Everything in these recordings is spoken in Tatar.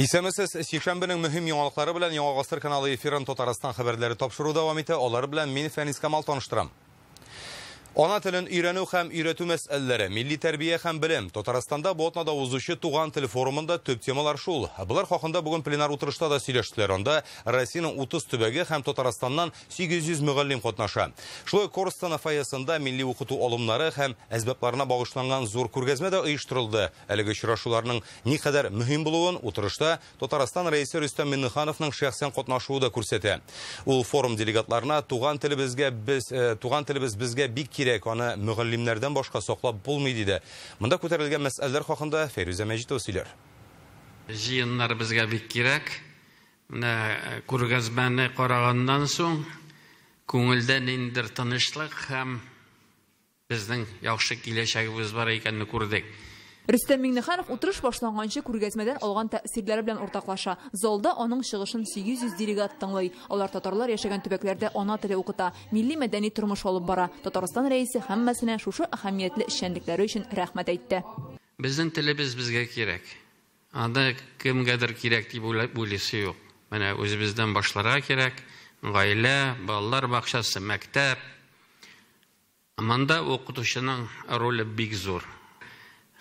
Исәмесез, Сишәмбенең мөһим яңалыклары белән Яңа Гасыр каналы эфирын Татарстан хәбәрләре тапшыру дәвам итә. Алар белән мин Фәнис Камал таныштырам. Ана телен өйрәнү һәм өйрәтү мәсьәләләре, милли тәрбия һәм белем. Татарстанда Ботнада узучы туган тел форумында төп темалар шул. Булар хакында бүген пленар утырышта да сөйләштеләр. Анда Россиянең 30 төбәге һәм Татарстаннан 800 мөгаллим катнаша. Шулай Корстан фаясында милли укыту алымнары һәм әсбапларына багышланган зур күргәзмә дә оештырылды. Әлеге очрашуларның никадәр мөһим булуын утырышта Татарстан рәисе Рөстәм Миңнехановның шәхсән катнашуы да күрсәтә. Ул форум делегатларына туган телебез безгә бик кирәк, аны мөгаллимнәрдән башка саклап булмый диде. Монда күтәрелгән мәсьәләләр хакында Фәрүзә Мәҗитова сөйләр. Җыеннар безгә бик кирәк. Менә күргәзмәне караганнан соң күңелдән индер тынычлык һәм безнең яхшы киләчәгебез бар икәнне күрдек. Рөстәм Миңнеханов утырыш башланганчы күргәзмәдән алган тәэсирләре белән уртаклаша. Залда аның чыгышын 800 делегат тыңлый. Алар татарлар яшәгән төбәкләрдә ана теле укыта, милли мәдәни тормыш алып бара. Татарстан рәисе һәммәсенә шушы әһәмиятле эшчәнлекләре өчен рәхмәт әйтте. Безнең телебез безгә кирәк. Анда кемгәдер кирәк дип уйлыйсы юк. Менә үзебездән башларга кирәк. Гаилә, балалар бакчасы, мәктәп. Монда укытучының роле бик зур.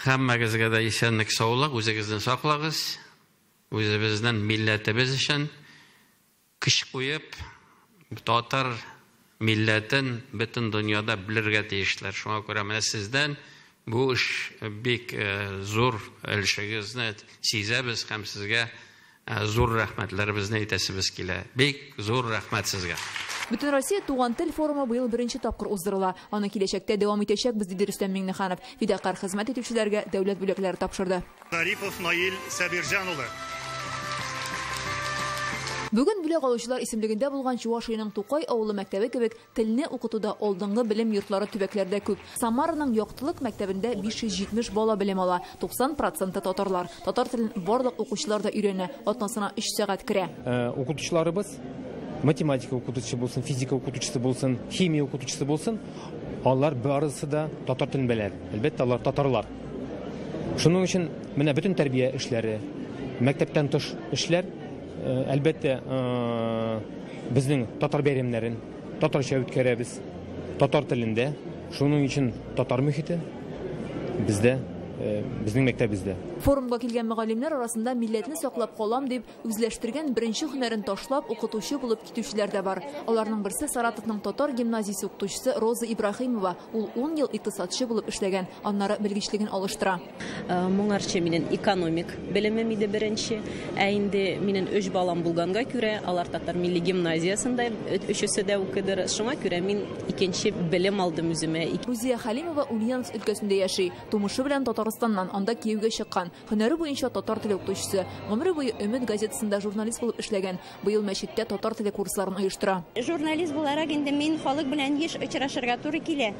Һәммәгезгә дә исәнлек, саулык, үзегезне саклагыз. Үзебезнең милләтебез өчен көч куеп, татар милләтен бөтен дөньяда белергә тиешләр. Шуңа күрә менә сездән бу эш бик зур өлешегезне сизәбез һәм сезгә зур рәхмәтләребезне әйтәсебез килә. Бик зур рәхмәт сезгә. Бүтән Россия туган тел форумы быел беренче тапкыр уздырыла. Аны киләчәктә дәвам итәчәкбез, диде Рөстәм Миңнеханов. Фидакар хезмәт итүчеләргә дәүләт бүләкләре тапшырды. Зарипов Наил Сабирҗан улы. Бүген бүләк алучылар исемлегендә булган Чувашиянең Тукай авылы мәктәбе кебек телне укытуда алдынгы белем йортлары төбәкләрдә күп. Самараның Яктылык мәктәбендә 570 бала белем ала. 90% татарлар. Татар телен барлык укучылар да өйрәнә. Атнасына 3 сәгать керә. Укытучыларыбыз математика укытучысы булсын, физика укытучысы булсын, химия укытучысы булсын, алар барысы да татар телен беләләр. Әлбәттә, алар татарлар. Шуның өчен менә бөтен тәрбия эшләре, мәктәптән тыш эшләр, әлбәттә, безнең татар бәйрәмнәрен татарча үткәрәбез, татар телендә. Шуның өчен татар мөхите бездә, безнең мәктәбездә. Форумга килгән мөгаллимнәр арасында милләтне саклап калам дип үзләштергән беренче һөнәрен ташлап укытучы булып китүчеләр дә бар. Аларның берсе Саратовның татар гимназиясе укытучысы Роза Ибраһимова. Ул 10 ел икътисадчы булып эшләгән, аннары белгечлеген алыштыра. Моңарчы минем экономик белемем иде беренче, ә инде минем 3 балам булганга күрә, алар татар милли гимназиясында өчесе дә укыдыр. Шуңа күрә мин икенче белем алдым үземә. Рузия Халимова Ульяновск өлкәсендә яши. Тумышы белән Татарстаннан, анда Киевгә чыккан. Һөнәре буенча татар теле укытучысы. Гомере буе Өмет газетасында журналист булып эшләгән. Быел мәчеттә татар теле курсларын оештыра. Журналист буларак инде мин халык белән еш очрашырга туры килә.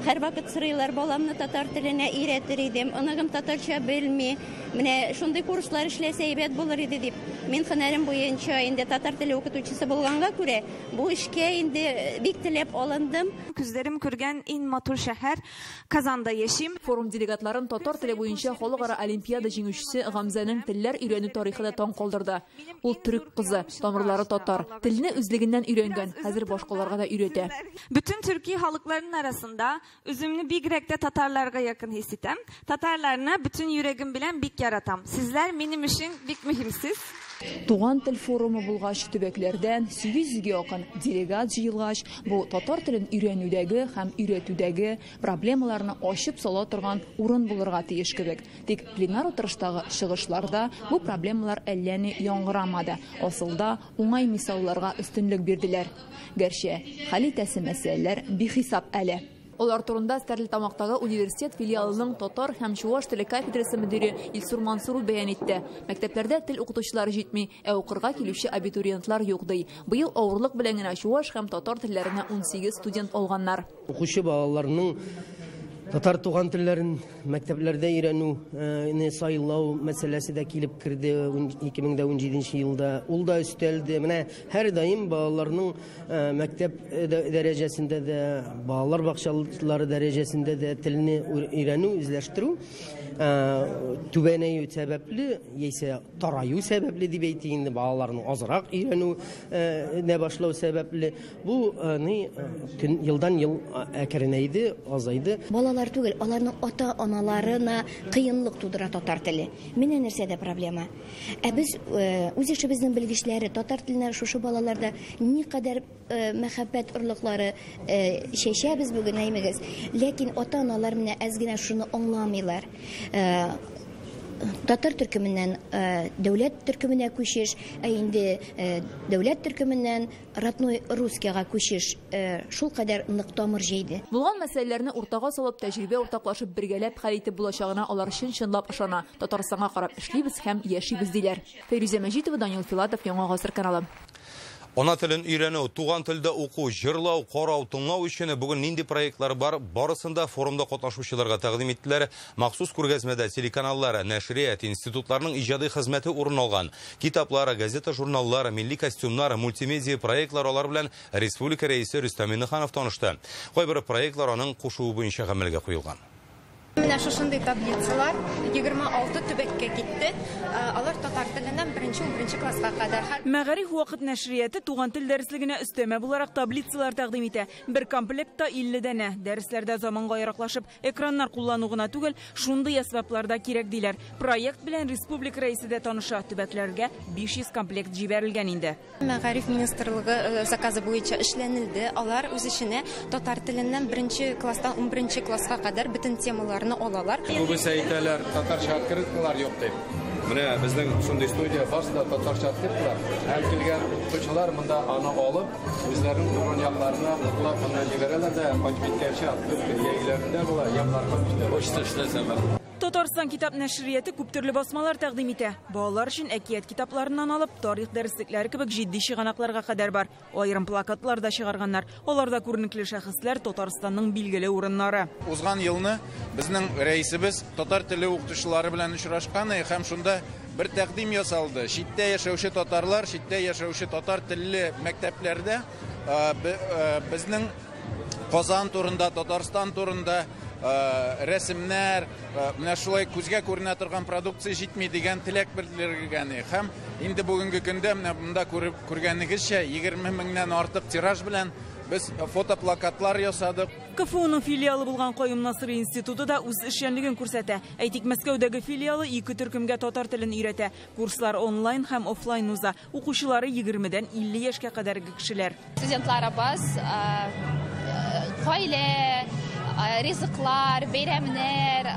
Һәр вакыт сорыйлар, баламны татар теленә өйрәтер идем. Оныгым татарча белми. Менә шундый курслар эшләсә әйбәт булыр иде дип. Мин һөнәрем буенча инде татар теле укытучысы булганга күрә, бу эшкә инде бик теләп алындым. Күзләрем күргән иң матур шәһәр Казанда яшим. Форум делегатларын татар теле буенча халыкара олимпиада җиңүчесе Гамзаның телләр өйрәнү тарихы да таң калдырды. Ул төрек кызы, тамырлары татар, телне үзлегеннән өйрәнгән, хәзер башкаларга да өйрәтә. Bütün Türkiye halklarının arasında özümünü bigrekte Tatarlarga yakın hissetsem, Tatarlarına bütün yüreğim bilen bik yaratam. Sizler benim için bik mühimsiz. Туган тел форумы булгач төбәкләрдән 800-гә якын делегат җыелгач, бу татар телен өйрәнүдәге һәм өйрәтүдәге проблемаларны ачып сала торган урын булырга тиеш кебек. Тик пленар утырыштагы чыгышларда бу проблемалар әллә ни яңгырамады. Асылда уңай мисалларга өстенлек бирделәр. Гәрчә, хәл итәсе мәсьәләләр бихисап әле. Алар турында Стәрлетамактагы университет филиалының татар һәм чуаш теле кафедрасы мөдире Илсур Мансуров бәян итте. Мәктәпләрдә тел укытучылары җитми, ә укырга килүче абитуриентлар юк ди. Быел авырлык белән генә чуаш һәм татар телләренә 18 студент алганнар. Укучы балаларның татар туган телләрен мәктәпләрдә өйрәнү сайлау мәсьәләсе дә килеп керде 2017 елда. Ул да өстәлде. Менә һәр даим балаларның мәктәп дәрәҗәсендә дә, балалар бакчалары дәрәҗәсендә дә телне өйрәнү, үзләштерү түбәнәю сәбәпле, яисә тараю сәбәпле дип әйтик инде, балаларның азрак өйрәнү не башлау сәбәпле. Бу елдан ел әкренәйде, азайды. Балалар түгел, аларның ата-аналарына кыенлык тудыра татар теле. Менә нәрсәдә проблема. Без үз эшебезнең белгечләре татар теленә шушы балаларда никадәр мәхәббәт орлыклары чәчәбез бүген әймегез. Ләкин ата-аналар менә әз генә шуны аңламыйлар. Татар төркеменнән дәүләт төркеменә күчеш, инде дәүләт төркеменнән родной русскийга күчеш шул кадәр нык тамыр җәйде. Булган мәсьәләләрне уртага салып, тәҗрибә уртаклашып, бергәләп хәл итеп булачагына алар чынлап ышана. Татарстанга карап эшлибез һәм яшибез диләр. Фәрүзә Мәҗитова, Данил Филатов, Яңа Гасыр каналы. Ана телен өйрәнү, туган телдә уку, җырлау, карау, тыңлау өчен бүген нинди проектлар бар, барысында форумда катнашучыларга тәкъдим иттеләр. Махсус күргәзмәдә телеканаллар, нәшрият, институтларның иҗади хезмәте урын алган. Китаплар, газета, журналлар, милли костюмнар, мультимедия проектлар алар белән республика рәисе Рөстәм Миннеханов танышты. Кайбер проектлар аның кушуы буенча гамәлгә куелган. Менә шушындый таблицалар 26 төбәккә китте. Алар татар теленнән 1-11 класска кадәр. Мәгариф вакыт нәшрияты туган тел дәреслегенә өстәмә буларак таблицалар тәкъдим итә. Бер комплектта 50 дәнә. Дәресләрдә заманга яраклашып, экраннар куллану гына түгел, шундый әсбапларда кирәк диләр. Проект белән республика рәисе дә таныша. Төбәкләргә 500 комплект җибәрелгән инде. Мәгариф министрлыгы заказы буенча эшләнелде. Алар үз эшенә татар теленнән 1 класстан 11 класска кадәр бөтен темаларны алалар. Күбесе әйтәләр, татарча открыткалар юк дип. Менә безнең шундый студия барсында татарча открыткалар. Һәм килгән укучылар монда аны алып, үзләренең туган якларына мутлак кына җибәрәләр дә, кайтып киткәнче яйларында була, якларга почта эшләсәләр. Татарстан китап нәшрияты күп төрле басмалар тәкъдим итә. Балалар өчен әкият китапларыннан алып, тарих дәреслекләре кебек җитди чыганакларга кадәр бар. Аерым плакатлар да чыгарганнар. Аларда күренекле шәхесләр Татарстанның билгеле урыннары. Узган елны безнең рәисебез татар теле укытучылары белән очрашкан һәм шунда бер тәкъдим ясалды. Читтә яшәүче татарлар, читтә яшәүче татар телле мәктәпләрдә безнең Казан турында, Татарстан турында рәсемнәр, менә шулай күзгә күренә торган продукция җитми дигән теләк белдергән. Һәм инде бүгенге көндә менә монда күргәнегезчә 20 меңнән артык тираж белән без фотоплакатлар ясадык. КФУның филиалы булган Каюм Насыр институты да үз эшчәнлеген күрсәтә. Әйтик, Мәскәүдәге филиалы 2 төркемгә татар телен өйрәтә. Курслар онлайн һәм офлайн уза. Укучылары 20-дән 50 яшькә кадәрге кешеләр. Студентларыбыз гаилә, ризыклар, бәйрәмнәр,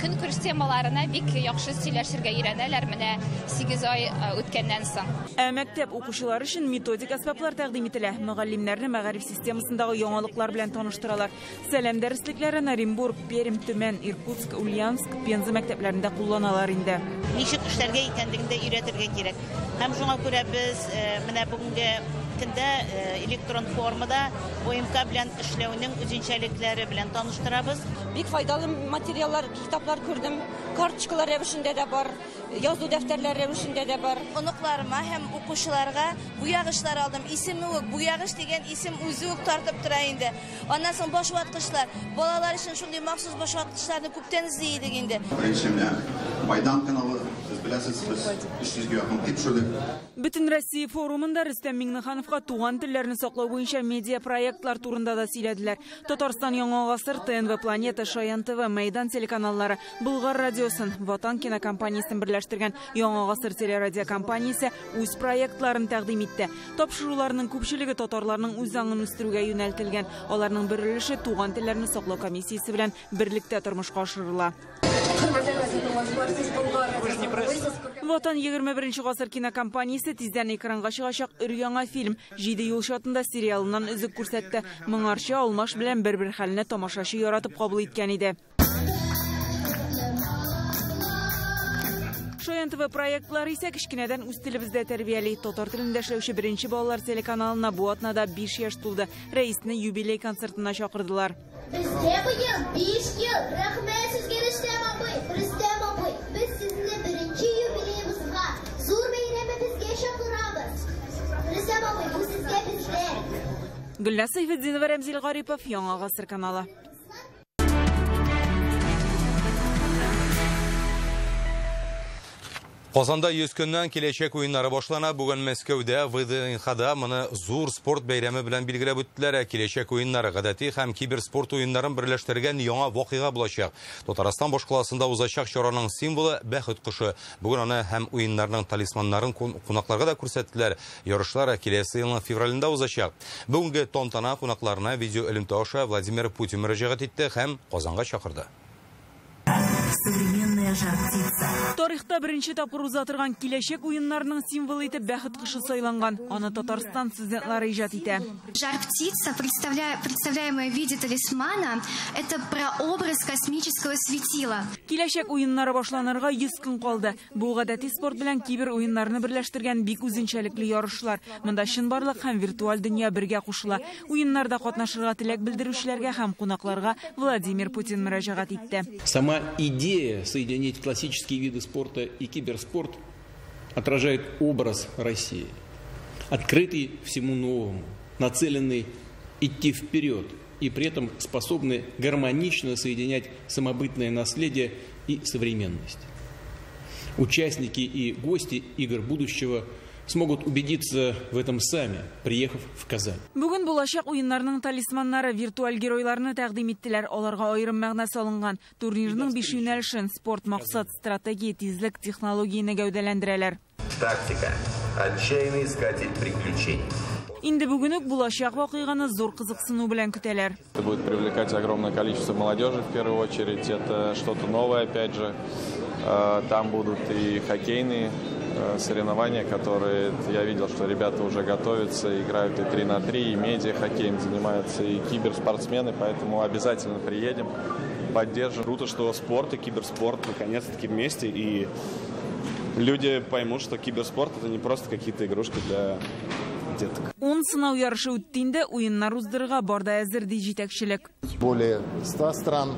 көнкүреш темаларына бик яхшы сөйләшергә өйрәнәләр менә 8 ай үткәннән соң. Мәктәп укучылары өчен методик әсбаплар тәкъдим ителә. Мөгаллимнәрне мәгариф системасындагы яңалыклар белән таныштыралар. Сәлам дәреслекләре Оренбург, Пермь, Төмән, Иркутск, Ульяновск, Пенза мәктәпләрендә кулланалар инде. Ничек эшләргә икәнлегендә өйрәтергә кирәк. Һәм шуңа күрә без менә бүгенге көндә электрон формада ОМК белән эшләүнең үзенчәлекләре белән таныштырабыз. Бик файдалы материаллар, китаплар күрдем. Карточкалар рәвешендә дә бар, язу дәфтәрләре рәвешендә дә бар. Оныкларыма һәм укучыларга буягычлар алдым. Исеме үк, буягыч дигән исем үзе үк тартып тора инде. Аннан соң башваткычлар, балалар өчен шундый махсус башваткычларны күптән эзли идек инде. Майдан каналы, сез беләсез, без 300-гә якын тикшердек. Бөтен Россия форумында Рөстәм Миннехановка туган телләрне саклау буенча медиа проектлар турында да сөйләделәр. Татарстан Яңа Гасыр, ТНВ Планета, Шаян ТВ, Мәйдан телеканаллары, Болгар радиосын, Ватан кинокомпаниясен берләштергән Яңа Гасыр телерадиокомпаниясе үз проектларын тәкъдим итте. Тапшыруларның күпчелеге татарларның үз аңын үстерүгә юнәлтелгән. Аларның бер өлеше туган телләрне саклау комиссиясе белән берлектә тормышка ашырыла. Ватан 21 гасыр кинокомпаниясе тиздән экранга чыгачак өр-яңа фильм «Җиде юл чатында» сериалыннан үзек күрсәтте. Моңарчы алмаш белән бер-бер хәлне тамашачы яратып кабул иткән иде. Шаян ТВ проектлары исә кечкенәдән үз телебездә тәрбияли. Татар телендә эшләүче беренче балалар телеканалына бу атнада 5 яшь тулды. Рәисне юбилей концертына чакырдылар. Бездә быел 5 ел. Рәхмәт сезгә, Рөстәм абый. Рөстәм абый, без сезне беренче юбилеебызга зур бәйрәмебезгә чакырабыз. Рөстәм абый, бу сезгә бездә. Гөлназ Сайфетдинова, Рәмзил Гарипов, Яңа Гасыр каналы. Казанда 100 көннән киләчәк уеннары башлана. Бүген Мәскәүдә ВДНХда моны зур спорт бәйрәме белән билгеләп үттеләр. Киләчәк уеннары гадәти һәм киберспорт уеннарын берләштергән яңа вакыйга булачак. Татарстан башкаласында узачак чараның символы бәхет кошы. Бүген аны һәм уеннарның талисманнарын кунакларга да күрсәттеләр. Ярышлар киләсе елның февралендә узачак. Бүгенге тантана кунакларына видео элемтә аша Владимир Путин мөрәҗәгать итте һәм Казанга чакырды. Тарихта беренче тапкыр узатырган киләчәк уеннарның символы итеп бәхет кошы сайланган. Аны Татарстан студентлары иҗат итә. Жар-птица, представляемая в виде талисмана, это прообраз космического светила. Киләчәк уеннары башланырга 100 көн калды. Бу гадәти спорт белән кибер уеннарны берләштергән бик үзенчәлекле ярышлар. Монда чынбарлык һәм виртуаль дөнья бергә кушыла. Уеннарда катнашырга теләк белдерүчеләргә һәм кунакларга Владимир Путин мөрәҗәгать итте. Сама идея соединить классические виды спорта и киберспорт отражает образ России, открытый всему новому, нацеленный идти вперед и при этом способный гармонично соединять самобытное наследие и современность. Участники и гости игр будущего смогут убедиться в этом сами, приехав в Казань. Бүген булачак уеннарның талисманнары виртуаль геройларны тәкъдим иттеләр. Аларга аерым мәгънә салынган. Турнирның 5 юнәлешен спорт, максат, стратегия, тизлек, технологияне гәүдәләндерәләр. Тактика. Отчаянный искатель приключений. Инде бүген үк булачак вакыйганы зур кызыксыну белән көтәләр. Это будет привлекать огромное количество молодежи в первую очередь. Это что-то новое, опять же. Там будут и хоккейные соревнования, которые я видел, что ребята уже готовятся, играют и 3 на 3, и медиа-хоккеем занимаются, и киберспортсмены, поэтому обязательно приедем, поддержим. Круто, что спорт и киберспорт наконец-таки вместе, и люди поймут, что киберспорт — это не просто какие-то игрушки для деток. Он сынау ярышы үттинде уеннар уздырырга барда әзер ди җитәкчелек. Более 100 стран.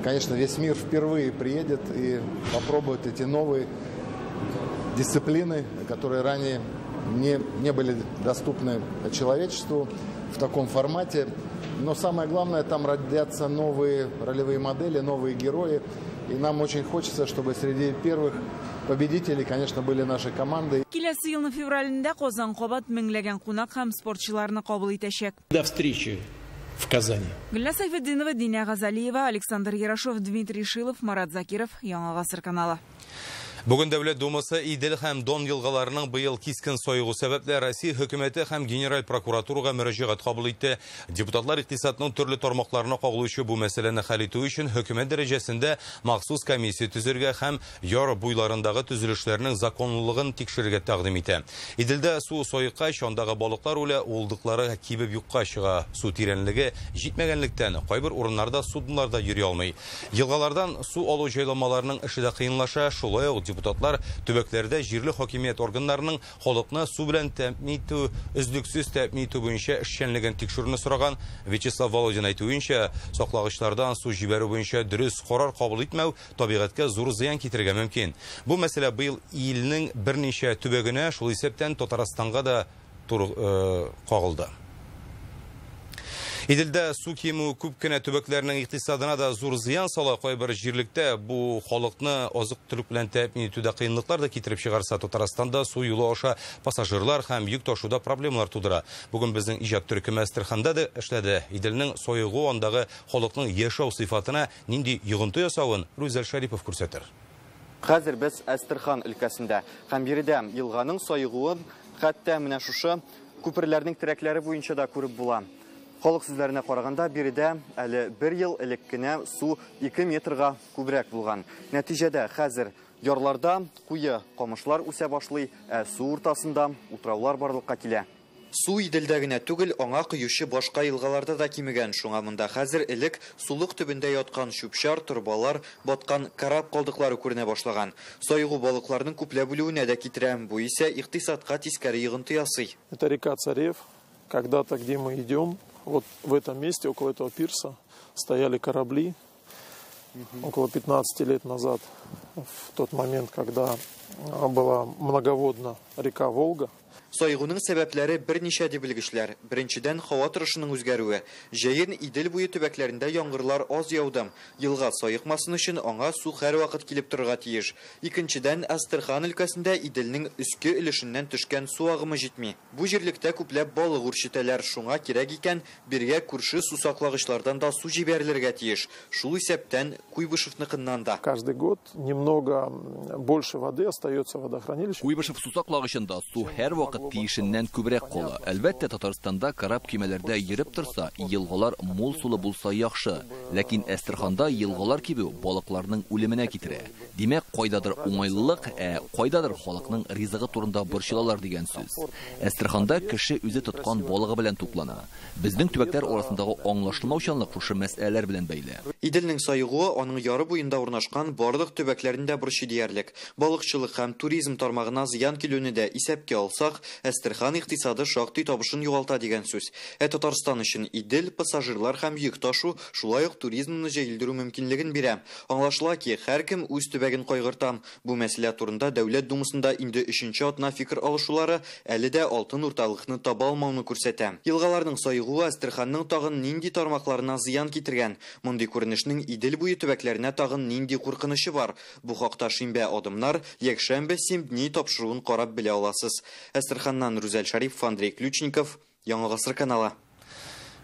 Конечно, весь мир впервые приедет и попробует эти новые дисциплины, которые ранее не были доступны человечеству в таком формате. Но самое главное, там родятся новые ролевые модели, новые герои. И нам очень хочется, чтобы среди первых победителей, конечно, были наши команды. Киләсе елның февралендә Казан кабат меңләгән кунак һәм спортчыларны кабул итәчәк. До встречи в Казани. Гөлнар Сайфетдинова, Диня Газалиева, Александр Ярашов, Дмитрий Шилов, Марат Закиров, Яңа Гасыр каналы. Бүген Дәүләт Думасы Идел һәм Дон елгаларының быел кискен сойгу сәбәпле Россия хөкүмәте һәм Генераль прокуратурага мөрәҗәгать кабул итте. Депутатлар икътисадның төрле тармакларына кагылучы бу мәсьәләне хәл итү өчен хөкүмәт дәрәҗәсендә махсус комиссия төзергә һәм яр буйларындагы төзелешләрнең законлылыгын тикшерергә тәкъдим итә. Иделдә су сойыккач, андагы балыклар үлә, улдыклары кибеп юкка чыга. Су тирәнлеге җитмәгәнлектән кайбер урыннарда судноларда йөри алмый. Елгалардан су алу җайламаларының эше дә кыенлаша. Шулай ук депутатлар төбәкләрдә җирле хакимият органнарының халыкны су белән тәэмин итү, өздексез тәэмин итү буенча эшчәнлеген тикшерүне сораган Вячеслав Володин әйтүенчә, саклагычлардан су җибәрү буенча дөрес карар кабул итмәү табигатькә зур зыян китерергә мөмкин. Бу мәсьәлә быел илнең берничә төбәгенә, шул исәптән Татарстанга да кагылды. Иделдә су кимү күп кенә төбәкләрнең икътисадына да зур зыян сала. Кайбер җирлектә бу халыкны азык-төлек белән тәэмин итүдә кыенлыклар да китереп чыгарса, Татарстанда су юлы аша пассажирлар һәм йөк ташуда проблемалар тудыра. Бүген безнең иҗат төркеме Әстерханда да эшләде. Иделнең сойгу андагы халыкның яшәү сыйфатына нинди йогынты ясавын Рүзәл Шәрипов күрсәтер. Хәзер без Әстерхан өлкәсендә һәм биредә елганың сойгуын хәтта менә шушы күперләрнең терәкләре буенча да күреп була. Халык сүзләренә караганда, биредә әле 1 ел элек кенә су 2 метрга күбрәк булган. Нәтиҗәдә хәзер ярларда куе камышлар үсә башлый, су уртасында утраулар барлыкка килә. Су Иделдә генә түгел, аңа коючы башка елгаларда да кимегән. Шуңа монда хәзер элек сулык төбендә яткан чүпчар, турбалар, баткан карап калдыклары күренә башлаган. Сойгу балыкларның күпләп үлүенә дә китерә. Бу исә икътисадка тискәре йогынты ясый. Это река Царев. Когда-то, где мы идем, вот в этом месте, около этого пирса, стояли корабли. Около 15 лет назад, в тот момент, когда была многоводна река Волга. Сайгуның сәбәпләре берничә дип белгечләр. Беренчедән, һава торышының үзгәрүе. Җәен Идел буе төбәкләрендә яңгырлар аз яуды. Елга сайыкмасын өчен аңа су һәрвакыт килеп торырга тиеш. Икенчедән, Астрхан өлкәсендә Иделнең өске өлешеннән төшкән су агымы җитми. Бу җирлектә күпләп балык үрчетәләр, шуңа кирәк икән, бергә күрше су саклагычлардан да су җибәрелергә тиеш. Шул исәптән Куйбышевныкыннан да. Каждый год немного больше воды остается в водохранилище. Куйбышев су саклагычында су һәрвакыт тиешеннән күбрәк кала. Әлбәттә, Татарстанда карап кимәләрдә йөреп торса, елгалар мул сулы булса яхшы. Ләкин Астраханда елгалар кибү балыкларның үлеменә китерә. Димәк, кайдадыр уңайлылык, кайдадыр халыкның ризыгы турында борчылалар дигән сүз. Астраханда кеше үзе тоткан балыгы белән туплана. Безнең төбәкләр арасындагы аңлашылмаучанлык шушы мәсьәләләр белән бәйле. Иделнең сайыгуы аның яры буенда урнашкан барлык төбәкләрендә борчы диярлек. Балыкчылык һәм туризм тармагына зыян килүне дә исәпкә алсак, Астрхан икътисады шактый табышын югалта дигән сүз. Татарстан өчен Идел пассажирлар һәм йөк ташу, шулай ук туризмны җәелдерү мөмкинлеген бирә. Аңлашыла ки, һәркем үз төбәген кайгырта. Бу мәсьәлә турында Дәүләт Думасында инде 3нче атна фикер алышулары әле дә алтын урталыкны таба алмауны күрсәтә. Елгаларның сайыгуы Астраханның тагын нинди тармакларына зыян китергән? Мондый күренешнең Идел буе төбәкләренә тагын нинди куркынычы бар? Бу хакта Шимбә адымнар, якшәмбе Симдни тапшыруын карап белә аласыз. Астраханнан Рүзәл Шарипов, Андрей Ключников, Яңа Гасыр каналы.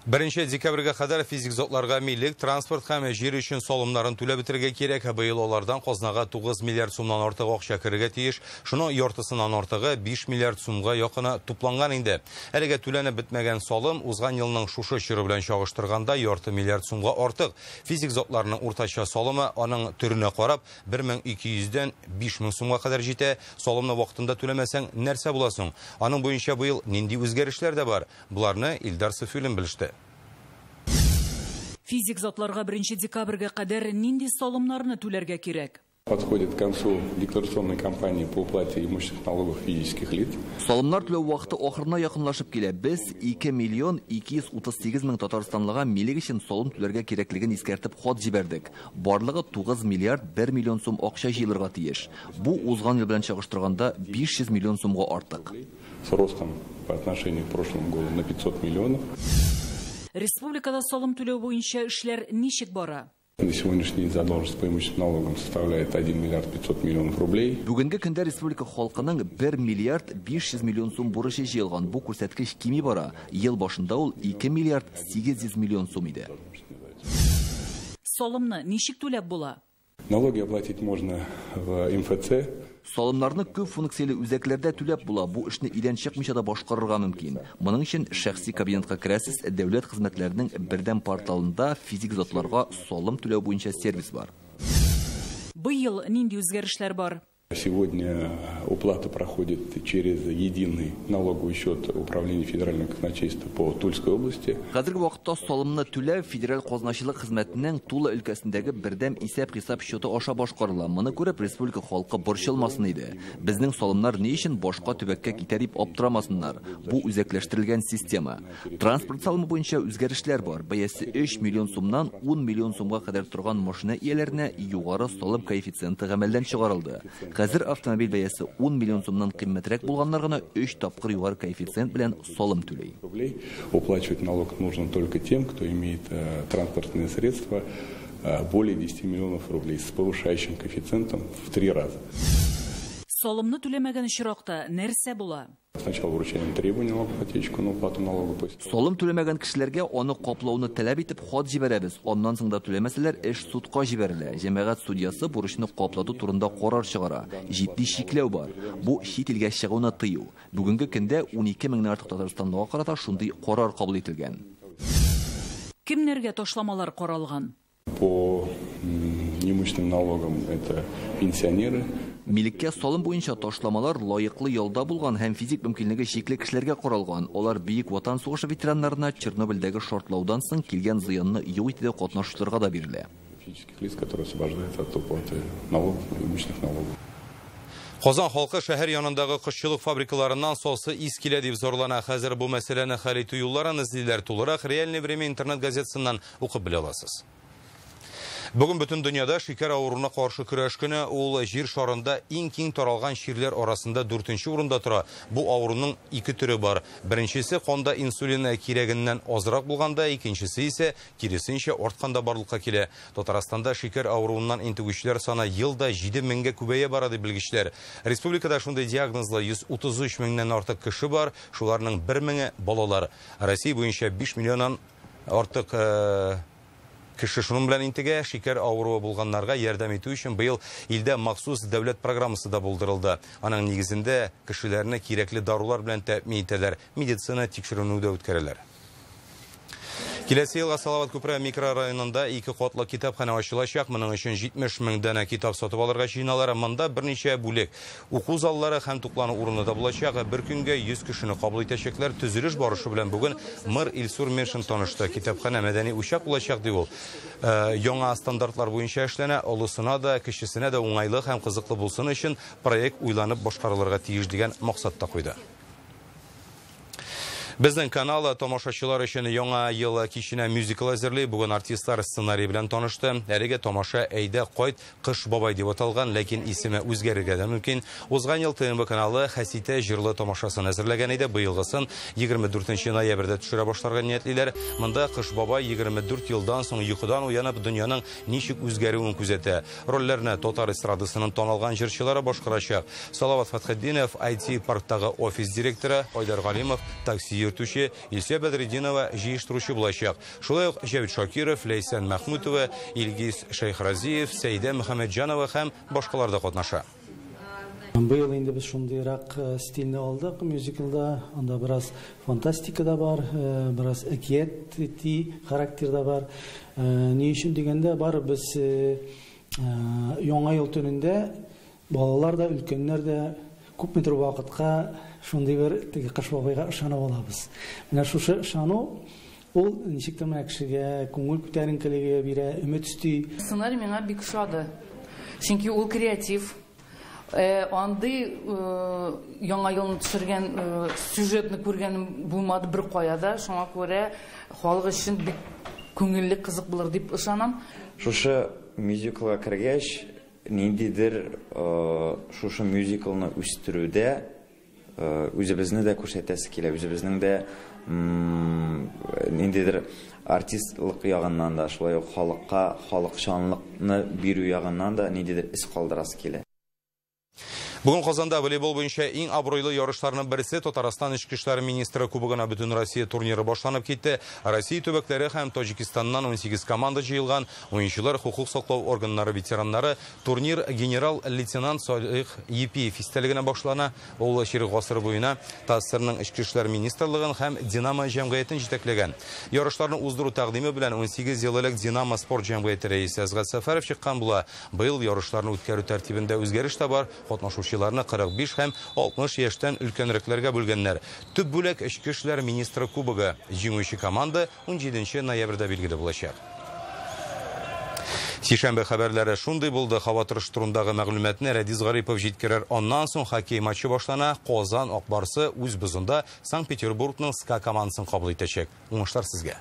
1 декабрьгә кадәр физик затларга милек, транспорт һәм җир өчен салымнарын түләп бетергә кирәк. Быел алардан казнага 9 миллиард сумнан артык акча керергә тиеш. Шуның яртысыннан артыгы 5 миллиард сумга якыны тупланган инде. Әлегә түләнеп бетмәгән салым узган елның шушы чоры белән чагыштырганда ярты миллиард сумга артык. Физик затларның уртача салымы аның төренә карап 1200-дән 5000 сумга кадәр җитә. Салымны вакытында түләмәсәң нәрсә буласың? Аның буенча быел нинди үзгәрешләр дә бар? Буларны Илдар Сафуллин белеште. Физик затларга 1 декабрьгә кадәр нинди салымнарны түләргә кирәк? Подходит к концу декларационной кампании по уплате имущественных налогов физических лиц. Салымнар түләү вакыты ахырына якынлашып килә. Без 2 миллион 238 мең Татарстанлыга милек өчен салым түләргә кирәклеген искәртеп хат җибәрдек. Барлыгы 9 миллиард 1 миллион сум акча җыелырга тиеш. Бу узган ел белән чагыштырганда 500 миллион сумга артык. С ростом по отношению к прошлому году на 500 миллионов. Республикада салым түләү буенча эшләр ничек бара? На сегодняшний день задолженность по имущественным налогам составляет 1 миллиард 500 миллионов рублей. Бүгенге көндә республика халкының 1 миллиард 500 миллион сум бурычы җыелган. Бу күрсәткеч кими бара. Ел башында ул 2 миллиард 800 миллион сум иде. Салымны ничек түләп була? Налоги оплатить можно в МФЦ. Салымнарны күп функцияле үзәкләрдә түләп була. Бу эшне идән чыкмыйча да башкарырга мөмкин. Моның өчен шәхси кабинетка керәсез, дәүләт хезмәтләренең бердәм порталында физик затларга салым түләү буенча сервис бар. Быел нинди үзгәрешләр бар? Сегодня уплата проходит через единый налоговый счет управления федерального казначейства по Тульской области. Хәзерге вакытта салымны түләү федераль казначылык хезмәтенең Тула өлкәсендәге бердәм исәп-хисап счеты аша башкарыла. Моны күреп республика халкы борчылмасын иде. Безнең салымнар ни өчен башка төбәккә китә дип аптырамасыннар. Бу үзәкләштерелгән система. Транспорт салымы буенча үзгәрешләр бар. Бәясе 3 миллион сумнан 10 миллион сумга кадәр торган машина ияләренә югары салым коэффициенты гамәлдән чыгарылды. Хәзер автомобиль бәясе 10 миллион сумнан кыйммәтрәк булганнар гына 3 тапкыр югары коэффициент белән салым түләй. Уплачивать налог нужно только тем, кто имеет транспортные средства более 10 миллионов рублей с повышающим коэффициентом в 3 раза. Салымны түләмәгән очракта нәрсә була? Сначала вручаем требования налогоплательщику на уплату налога. Салым түләмәгән кешеләргә аны каплауны таләп итеп хат җибәрәбез. Аннан соң да түләмәсәләр, эш судка җибәрелә. Җәмәгать судьясы бурычны каплату турында карар чыгара. Җитди шикләү бар. Бу чит илгә чыгуны тыю. Бүгенге көндә 12 меңнән артык Татарстанга карата шундый карар кабул ителгән. Кемнәргә ташламалар каралган? По имущественным налогам это пенсионеры. Милеккә салым буенча ташламалар лаеклы ялда булган һәм физик мөмкинлеге чикле кешеләргә каралган. Алар Бөек Ватан сугышы ветераннарына Чернобыльдәге шартлаудан соң килгән зыянны юк итүдә катнашучыларга да бирелә. Физических лиц, которые освобождаются от уплаты налогов, имущественных налогов. Казан халкы шәһәр янындагы кошчылык фабрикаларыннан сосы ис килә дип зарлана. Хәзер бу мәсьәләне хәл итү юлларын эзлиләр. Тулырак Реальное время интернет газетасыннан укып белә аласыз. Бүген бүтін дөньяда шикәр авыруына каршы көрәш көне ул җир шарында иң киң таралган чирләр арасында 4нче урында тора. Бу авыруның 2 төре бар. Беренчесе канда инсулин кирәгеннән азрак булганда, икенчесе исә киресенчә артканда барлыкка килә. Татарстанда шикәр авыруыннан интегүчеләр саны елда 7000-гә күбәя бара дип белгечләр. Республикада шундый диагнозлы 133 меңнән артык кеше бар, шуларның 1000-е балалар. Россия буенча 5 миллионнан артык кеше шуның белән интегә шикәр авыруы булганнарга ярдәм итү өчен быел илдә махсус дәүләт программасы да булдырылды. Аның нигезендә кешеләрне кирәкле дарулар белән тәэмин итәләр, медицина тикшерүне дә үткәрәләр. Киләсе елга Салават күпре микрорайонында 2 катлы китапхана ачылачак. Моның өчен 70 мең данә китап сатып алырга җыйналар. Монда берничә бүлек уку заллары һәм туклану урыны да булачак. Бер көнгә 100 кешене кабул итәчәкләр. Төзелеш барышы белән бүген мэр Илсур Мершин танышты. Китапхана мәдәни учак булачак ди ул. Яңа стандартлар буенча эшләнә, олысына да, кечесенә дә уңайлы һәм кызыклы булсын өчен проект уйланып башкарылырга тиеш дигән максатта куйды. Безнең каналы тамашачылар өчен яңа ел киченә мюзикл әзерли. Бүген артистлар сценарий белән танышты. Әлегә тамаша әйдә кайт кыш бабай дип аталган, ләкин исеме үзгәрергә дә мөмкин. Узган ел ТМБ каналы Хәситә җырлы тамашасын әзерләгән иде. Быелгысын 24 ноябрьдә төшерә башларга ниятлиләр. Монда кыш бабай 24 елдан соң йокыдан уянып дөньяның ничек үзгәрүен күзәтә. Рольләрне татар эстрадасының танылган җырчылары башкарачак. Салават Фатхетдинов, IT парктагы офис директоры, Айдар Галимов, такси йөртүче, Илсия Бәдретдинова җыештыручы булачак. Шулай ук Җавид Шакиров, Лейсан Мәхмүтова, Илгиз Шәйхразиев, Сәйдә Мөхәммәтҗанова һәм башкалар да катнаша. Быел инде без шундыйрак стильне алдык мюзиклда, анда бераз фантастика да бар, бераз әкияти характер да бар. Ни өчен дигәндә бар без яңа ел төнендә балалар да, өлкәннәр дә күпмедер вакытка шундый бер кыш бабайга ышанып алабыз. Менә шушы ышану ул ничектер менә кешегә күңел күтәренкелеге бирә, өмет өсти. Сценарий миңа бик ошады. Чөнки ул креатив. Андый яңа елны төшергән сюжетны күргәнем булмады бер каяда. Шуңа күрә халык өчен бик күңелле, кызык булыр дип ышанам. Шушы мюзиклга кергәч, ниндидер шушы мюзиклны үстерүдә үзебезне дә күрсәтәсе килә, үзебезнең дә ниндидер артистлык ягыннан да, шулай ук халыкка халыкчанлыкны бирү ягыннан да ниндидер ис калдырасы килә. Бүген Казанда волейбол буенча иң абруйлы ярышларның берсе Татарстан Ички эшләр министры кубогына бөтен Россия турниры башланып китте. Россия төбәкләре һәм Таҗикистаннан 18 команда җыелган. Уенчылар, хукук саклау органнары ветераннары турнир генерал-лейтенант Салих Епиев истәлегенә башлана. Ул чирек гасыр буена ТАССРның Ички эшләр министрлыгын һәм Динамо җәмгыятен җитәкләгән. Ярышларны уздыру тәкъдиме белән 18 ел элек Динамо спорт җәмгыяте рәисе Әзгат Сәфәров чыккан була. Быел ярышларны үткәрү тәртибендә үзгәреш тә бар. Катнашучыларны 45 һәм 60 яшьтән өлкәнрекләргә бүлгәннәр. Төп бүләк Ички эшләр министры кубогы. Җиңүче команда 17 ноябрьдә билгеле булачак. Сишәмбе хәбәрләре шундый булды. Һава торышы турындагы мәгълүматны Рәдис Гарипов җиткерер. Аннан соң хоккей матчы башлана. Казан Акбарсы үз бозында Санкт-Петербургның СКА командасын кабул итәчәк. Уңышлар сезгә.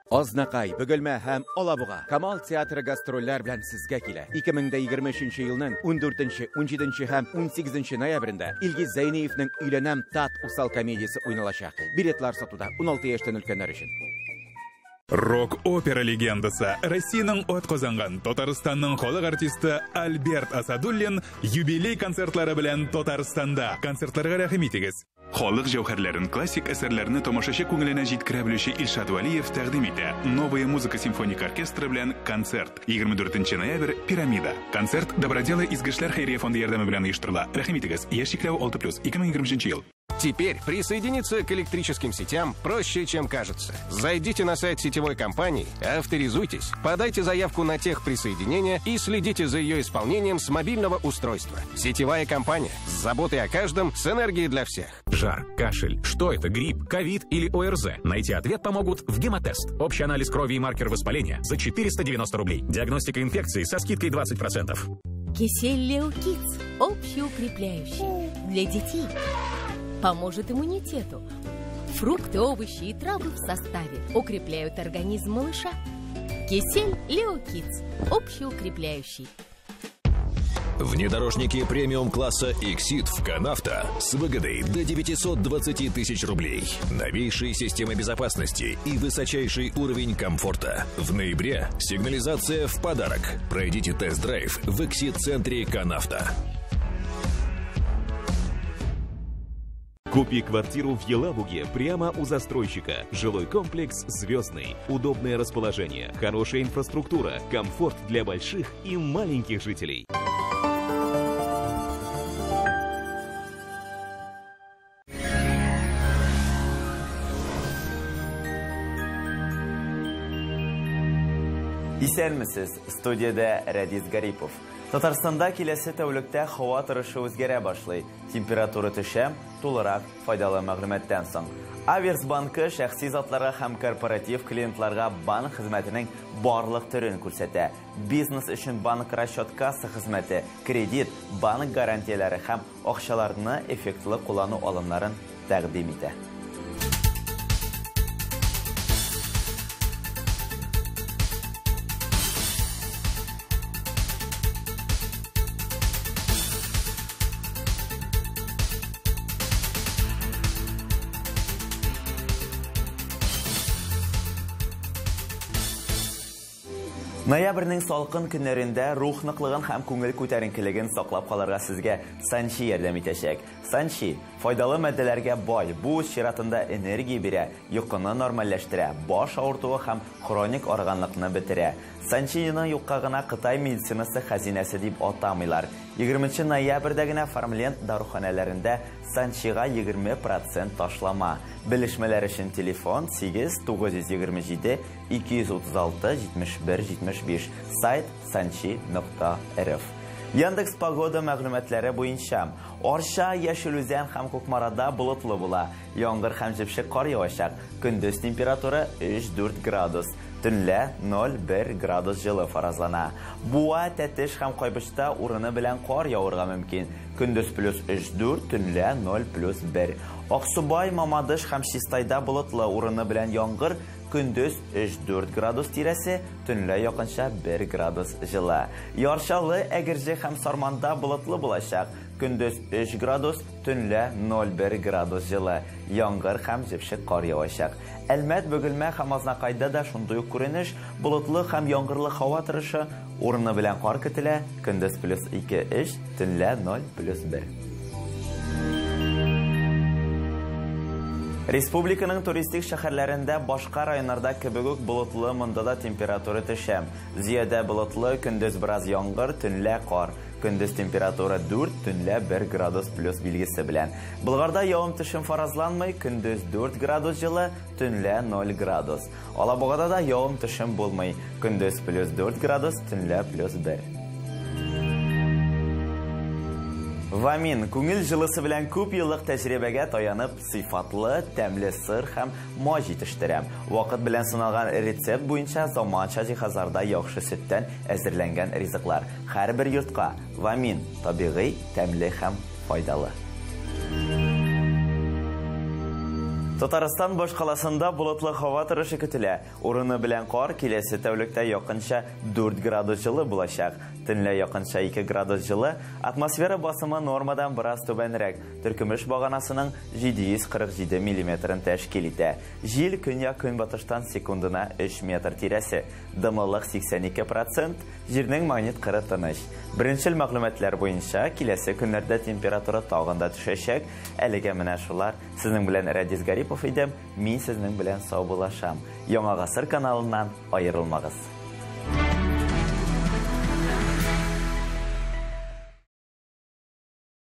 Азнакай, Бөгелмә һәм Алабуга Камал театры гастрольләр белән сезгә килә. 2023 елның 14, 17 һәм 18 ноябрендә Илгиз Зәйниевнең Өйләнәм тат усал комедиясе уйналачак. Билетлар сатуда 16 яшьтән өлкәннәр өчен. Рок-опера легендасы Россиянең атказанган Татарстанның халык артисты Альберт Асадуллин юбилей концертлары белән Татарстанда. Концертларга рәхим итегез. Халык җәүһәрләрен, классик әсәрләрне тамашачы күңеленә җиткерә белүче Илшат Валиев тәкъдим итә. Новая музыка симфоник оркестры белән концерт. 24 ноябрь Пирамида. Концерт Доброделы изге эшләр хәйрия фонды ярдәме белән оештырыла. Рәхим итегез. Яшь чикләве 6+, 2020 ел. Теперь присоединиться к электрическим сетям проще, чем кажется. Зайдите на сайт сетевой компании, авторизуйтесь, подайте заявку на техприсоединение и следите за ее исполнением с мобильного устройства. Сетевая компания с заботой о каждом, с энергией для всех. Жар, кашель, что это, грипп, ковид или ОРЗ? Найти ответ помогут в гемотест. Общий анализ крови и маркер воспаления за 490 рублей. Диагностика инфекции со скидкой 20%. Кисель Лео Кидс. Общеукрепляющий. Для детей. Поможет иммунитету. Фрукты, овощи и травы в составе укрепляют организм малыша. Кисель Leo Kids. Общеукрепляющий. Внедорожники премиум-класса Exit в Канавто с выгодой до 920 тысяч рублей. Новейшие системы безопасности и высочайший уровень комфорта. В ноябре сигнализация в подарок. Пройдите тест-драйв в Exit-центре Канавто. Купи квартиру в Елабуге прямо у застройщика. Жилой комплекс «Звездный». Удобное расположение, хорошая инфраструктура, комфорт для больших и маленьких жителей. Исәнмесез, студияда Радис Гарипов. Татарстанда киләсе тәүлектә һава торышы үзгәрә башлый. Температура төшә, тулырак файдалы мәгълүматтан соң. Аверс банкы шәхси затларга һәм корпоратив клиентларга банк хезмәтенең барлык төрен күрсәтә. Бизнес өчен банк расчет касса хезмәте, кредит, банк гарантияләре һәм акчаларны эффектлы куллану алымнарын тәкъдим итә. Ноябрьнең салкын көннәрендә рух ныклыгын һәм күңел күтәренкелеген саклап калырга сезгә Санчи ярдәм итәчәк. Санчи файдалы матдәләргә бай, бу чиратында энергия бирә, йокыны нормальләштерә, баш авыртуы һәм хроник арганлыкны бетерә. Санчиның юкка гына Кытай медицинасы хәзинәсе дип атамыйлар. 20 ноябрьдә генә Фармленд даруханәләрендә Санчига 20% ташлама. Белешмәләр өчен телефон 8-927 236 71 75, сайт sanchi.rf. Яндекс погода мәгълүматлары буенча, Арча, Яшелүзән һәм Кукмарада болытлы була. Яңгыр һәм җепшек кар явачак. Көндез температура 3-4 градус. Төнлә 0-1 градус җылы фаразлана. Буа, Тәтеш һәм Кайбышта урыны белән кар явырга мөмкин. Көндез +3-4, төнлә 0+1. Аксубай, Мамадыш һәм Чистайда болытлы урыны белән яңгыр. Көндез 3-4 градус тирәсе, төнлә якынча 1 градус җылы. Яршалы, Әгерҗе һәм Сарманда болытлы булачак. Көндез 3 градус, төнлә 0-1 градус җылы. Яңгыр һәм җепшек кар явачак. Әлмәт, Бөгелмә һәм Азнакайда да шундый ук күренеш, болытлы һәм яңгырлы һава торышы, урыны белән кар көтелә. Көндез +2-3, төнлә 0+1. Республиканың туристик шәһәрләрендә башка районнарда кебек үк болытлы, монда да температура төшә. Зиядә болытлы, көндез бераз яңгыр, төнлә кар. Көндез температура 4, төнлә 1 градус плюс билгесе белән. Болгарда явым-төшем фаразланмый, көндез 4 градус җылы, төнлә 0 градус. Алабугада да явым-төшем булмый, көндез +4 градус, төнлә +1. Вамин, күңел җылысы белән күп еллык тәҗрибәгә таянып, сыйфатлы, тәмле сыр һәм май җитештерәм. Вакыт белән сыналган рецепт буенча заманча җиһазларда яхшы сөттән әзерләнгән ризыклар. Һәрбер йортка Вамин табигый, тәмле һәм файдалы. Татарстан башкаласында болытлы һава торышы көтелә. Урыны белән кар киләсе тәүлектә якынча 4 градус җылы булачак. Төнлә якынча 2 градус җылы. Атмосфера басымы нормадан бераз түбәнрәк. Төркемеш баганасының 747 мм тәшкил итә. Җил көньяк-көнбатыштан секундына 3 метр тирәсе. Дымлылык 82%, җирнең магнит кыры тыныч. Беренчел мәгълүматлар буенча киләсе көннәрдә температура тагын да төшәчәк. Әлегә менә шулар. Сезнең белән Радис Гарипов идем. Мин сезнең белән сау булашам. Яңа гасыр каналыннан аерылмагыз.